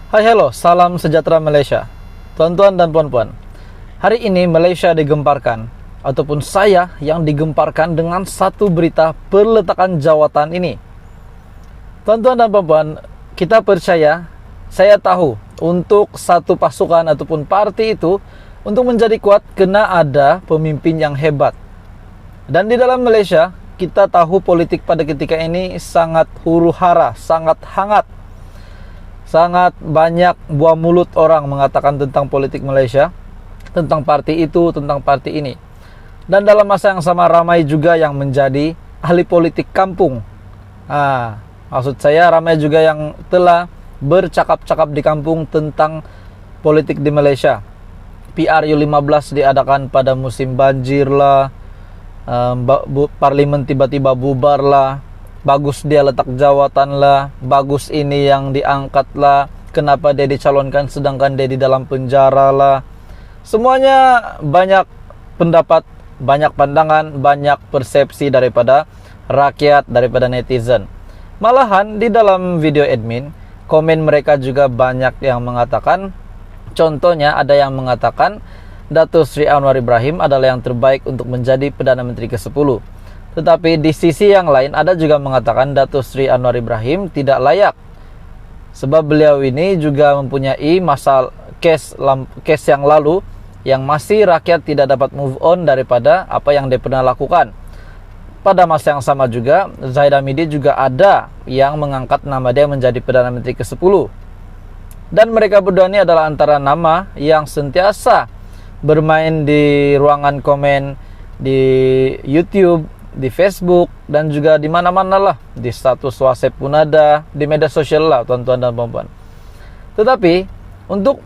Hai hello, salam sejahtera Malaysia. Tuan-tuan dan puan-puan, hari ini Malaysia digemparkan, ataupun saya yang digemparkan dengan satu berita perletakan jawatan ini. Tuan-tuan dan puan-puan, kita percaya, saya tahu, untuk satu pasukan ataupun parti itu, untuk menjadi kuat, kena ada pemimpin yang hebat. Dan di dalam Malaysia, kita tahu politik pada ketika ini sangat huru-hara, sangat hangat. Sangat banyak buah mulut orang mengatakan tentang politik Malaysia, tentang parti itu, tentang parti ini. Dan dalam masa yang sama ramai juga yang menjadi ahli politik kampung. Maksud saya ramai juga yang telah bercakap-cakap di kampung tentang politik di Malaysia. PRU15 diadakan pada musim banjir lah, parlimen tiba-tiba bubar lah, bagus dia letak jawatan lah, bagus ini yang diangkat lah, kenapa dia dicalonkan sedangkan dia di dalam penjara lah. Semuanya banyak pendapat, banyak pandangan, banyak persepsi daripada rakyat, daripada netizen. Malahan di dalam video admin, komen mereka juga banyak yang mengatakan, contohnya ada yang mengatakan Datuk Seri Anwar Ibrahim adalah yang terbaik untuk menjadi Perdana Menteri ke-10. Tetapi di sisi yang lain ada juga mengatakan Datuk Seri Anwar Ibrahim tidak layak. Sebab beliau ini juga mempunyai kes yang lalu yang masih rakyat tidak dapat move on daripada apa yang dia pernah lakukan. Pada masa yang sama juga, Zahid Hamidi juga ada yang mengangkat nama dia menjadi Perdana Menteri ke-10. Dan mereka berdua ini adalah antara nama yang sentiasa bermain di ruangan komen, di YouTube, di Facebook, dan juga di mana-mana lah. Di status WhatsApp pun ada, di media sosial lah, tuan-tuan dan puan-puan. Tetapi untuk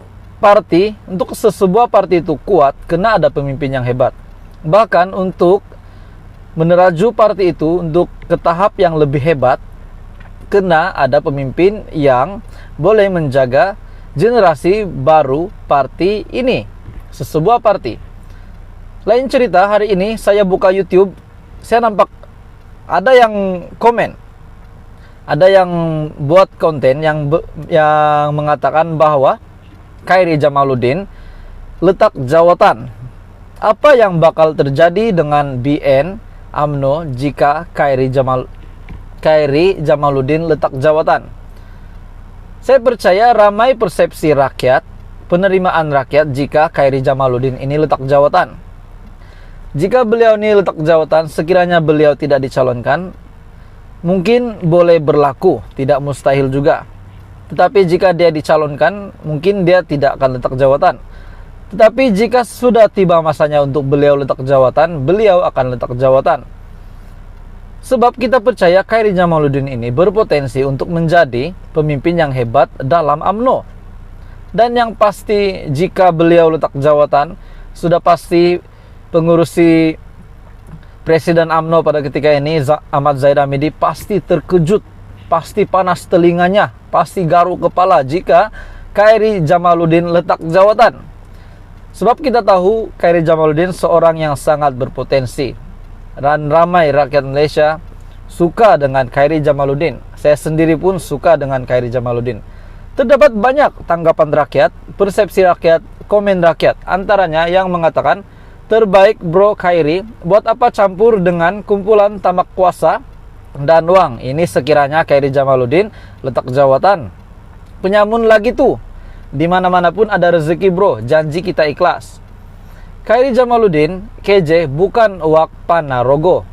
sesebuah parti itu kuat, kena ada pemimpin yang hebat. Bahkan untuk meneraju parti itu untuk ke tahap yang lebih hebat, kena ada pemimpin yang boleh menjaga generasi baru parti ini, sesebuah parti. Lain cerita, hari ini saya buka YouTube, saya nampak ada yang komen, ada yang buat konten yang mengatakan bahwa Khairy Jamaluddin letak jawatan. Apa yang bakal terjadi dengan BN UMNO jika Khairy Jamaluddin letak jawatan? Saya percaya ramai persepsi rakyat, penerimaan rakyat jika Khairy Jamaluddin ini letak jawatan. Jika beliau ini letak jawatan, sekiranya beliau tidak dicalonkan, mungkin boleh berlaku, tidak mustahil juga. Tetapi jika dia dicalonkan, mungkin dia tidak akan letak jawatan. Tetapi jika sudah tiba masanya untuk beliau letak jawatan, beliau akan letak jawatan. Sebab kita percaya Khairy Jamaluddin ini berpotensi untuk menjadi pemimpin yang hebat dalam UMNO. Dan yang pasti jika beliau letak jawatan, sudah pasti pengurusi Presiden UMNO pada ketika ini, Ahmad Zahid Hamidi, pasti terkejut, pasti panas telinganya, pasti garuk kepala jika Khairy Jamaluddin letak jawatan. Sebab kita tahu Khairy Jamaluddin seorang yang sangat berpotensi, dan ramai rakyat Malaysia suka dengan Khairy Jamaluddin. Saya sendiri pun suka dengan Khairy Jamaluddin. Terdapat banyak tanggapan rakyat, persepsi rakyat, komen rakyat, antaranya yang mengatakan, terbaik bro Khairy, buat apa campur dengan kumpulan tamak kuasa dan uang? Ini sekiranya Khairy Jamaluddin letak jawatan, penyamun lagi tuh. Di mana-mana pun ada rezeki bro, janji kita ikhlas. Khairy Jamaluddin, KJ, bukan Wak Panarogo.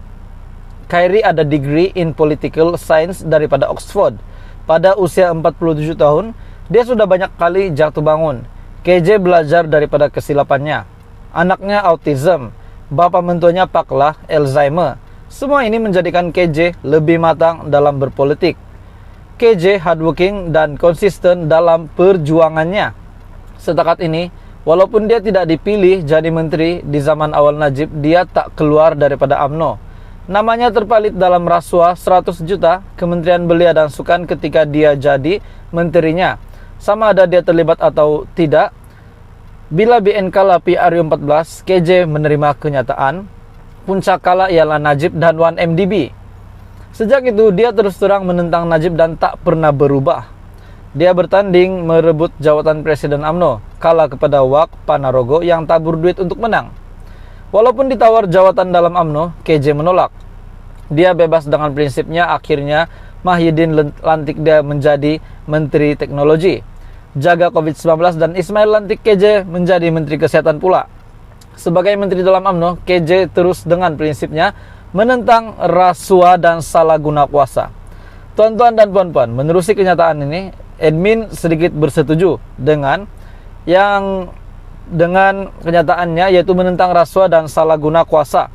Khairy ada degree in political science daripada Oxford. Pada usia 47 tahun, dia sudah banyak kali jatuh bangun. KJ belajar daripada kesilapannya. Anaknya autism, bapa mentuanya paklah Alzheimer. Semua ini menjadikan KJ lebih matang dalam berpolitik. KJ hardworking dan konsisten dalam perjuangannya. Setakat ini, walaupun dia tidak dipilih jadi menteri di zaman awal Najib, dia tak keluar daripada UMNO. Namanya terpalit dalam rasuah 100 juta Kementerian Belia dan Sukan ketika dia jadi menterinya. Sama ada dia terlibat atau tidak, bila BN kalah PRU14, KJ menerima kenyataan. Puncak kalah ialah Najib dan 1MDB. Sejak itu dia terus terang menentang Najib dan tak pernah berubah. Dia bertanding merebut jawatan Presiden UMNO, kalah kepada Wak Panarogo yang tabur duit untuk menang. Walaupun ditawar jawatan dalam UMNO, KJ menolak. Dia bebas dengan prinsipnya, akhirnya Mahyudin lantik dia menjadi Menteri Teknologi. Jaga COVID-19 dan Ismail lantik KJ menjadi Menteri Kesehatan pula. Sebagai Menteri dalam UMNO, KJ terus dengan prinsipnya menentang rasuah dan salah guna kuasa. Tuan-tuan dan puan-puan, menerusi kenyataan ini, admin sedikit bersetuju dengan kenyataannya, yaitu menentang rasuah dan salah guna kuasa.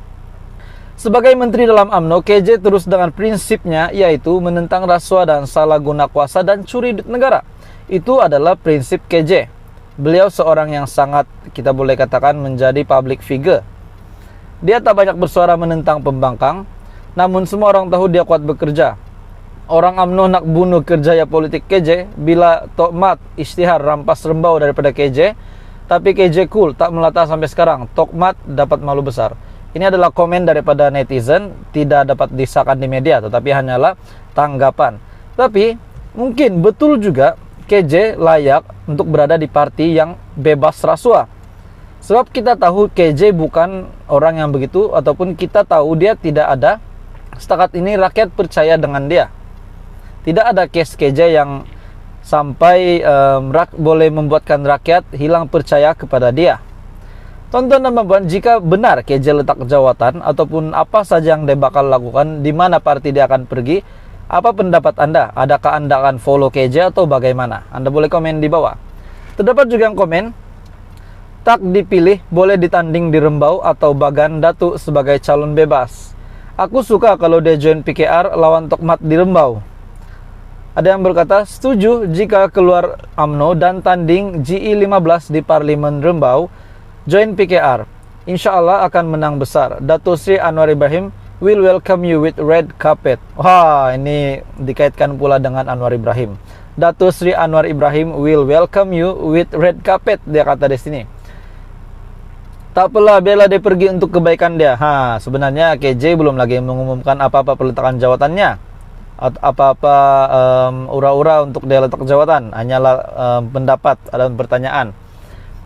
Sebagai menteri dalam UMNO, KJ terus dengan prinsipnya, yaitu menentang rasuah dan salah guna kuasa dan curi duit negara. Itu adalah prinsip KJ. Beliau seorang yang sangat, kita boleh katakan, menjadi public figure. Dia tak banyak bersuara menentang pembangkang, namun semua orang tahu dia kuat bekerja. Orang UMNO nak bunuh kerjaya politik KJ bila Tokmat isytihar rampas rembau daripada KJ, tapi KJ cool, tak melata sampai sekarang. Tokmat dapat malu besar. Ini adalah komen daripada netizen, tidak dapat disahkan di media, tetapi hanyalah tanggapan. Tapi mungkin betul juga KJ layak untuk berada di parti yang bebas rasuah. Sebab kita tahu KJ bukan orang yang begitu, ataupun kita tahu dia tidak ada, setakat ini rakyat percaya dengan dia. Tidak ada case KJ yang sampai boleh membuatkan rakyat hilang percaya kepada dia. Tonton dan puan, jika benar KJ letak jawatan ataupun apa saja yang dia bakal lakukan, di mana parti dia akan pergi, apa pendapat Anda? Adakah Anda akan follow KJ atau bagaimana? Anda boleh komen di bawah. Terdapat juga yang komen, tak dipilih boleh ditanding di Rembau atau Bagan Datu sebagai calon bebas. Aku suka kalau dia join PKR lawan Tokmat di Rembau. Ada yang berkata, setuju jika keluar UMNO dan tanding GI15 di Parlimen Rembau, join PKR. Insya Allah akan menang besar. Dato Sri Anwar Ibrahim will welcome you with red carpet. Wah, ini dikaitkan pula dengan Anwar Ibrahim. Dato Sri Anwar Ibrahim will welcome you with red carpet, dia kata di sini. Tak apalah, biarlah dia pergi untuk kebaikan dia. Sebenarnya KJ belum lagi mengumumkan apa-apa peletakan jawatannya, apa-apa ura-ura untuk dia letak jawatan, hanyalah pendapat dan pertanyaan.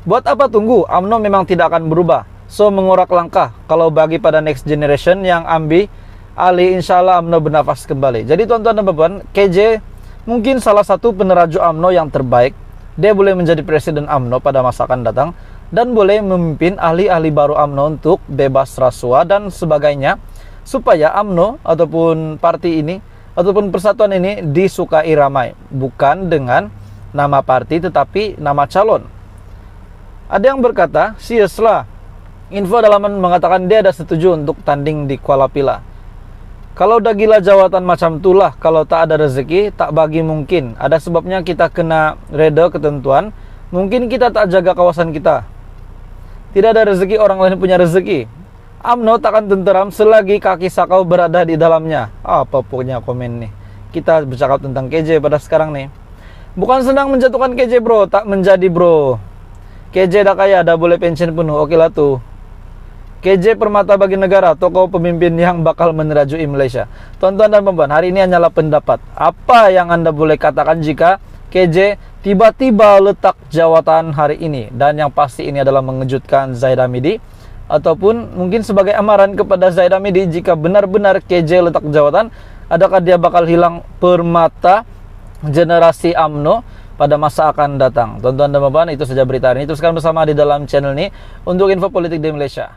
Buat apa tunggu? UMNO memang tidak akan berubah, so mengurak langkah. Kalau bagi pada next generation yang ambil alih, insya Allah UMNO bernafas kembali. Jadi tuan-tuan dan puan, KJ mungkin salah satu peneraju UMNO yang terbaik. Dia boleh menjadi presiden UMNO pada masa akan datang, dan boleh memimpin ahli-ahli baru UMNO untuk bebas rasuah dan sebagainya, supaya UMNO ataupun parti ini ataupun persatuan ini disukai ramai, bukan dengan nama parti tetapi nama calon. Ada yang berkata, siaslah, info dalaman mengatakan dia ada setuju untuk tanding di Kuala Pila. Kalau udah gila jawatan macam itulah, kalau tak ada rezeki, tak bagi mungkin. Ada sebabnya kita kena reda ketentuan, mungkin kita tak jaga kawasan kita. Tidak ada rezeki, orang lain punya rezeki. UMNO takkan tenteram selagi kaki sakau berada di dalamnya. Apa pokoknya komen nih. Kita bercakap tentang KJ pada sekarang nih. Bukan senang menjatuhkan KJ bro, tak menjadi bro. KJ dah kaya, dah boleh pensiun penuh, oke lah tuh. KJ permata bagi negara, tokoh pemimpin yang bakal menerajui Malaysia. Tuan-tuan dan puan, hari ini hanyalah pendapat. Apa yang Anda boleh katakan jika KJ tiba-tiba letak jawatan hari ini? Dan yang pasti ini adalah mengejutkan Zahid Hamidi, ataupun mungkin sebagai amaran kepada Zahid Hamidi, jika benar-benar KJ letak jawatan, adakah dia bakal hilang permata generasi UMNO pada masa akan datang? Tuan-tuan dan puan, itu saja berita hari ini. Teruskan bersama di dalam channel ini untuk info politik di Malaysia.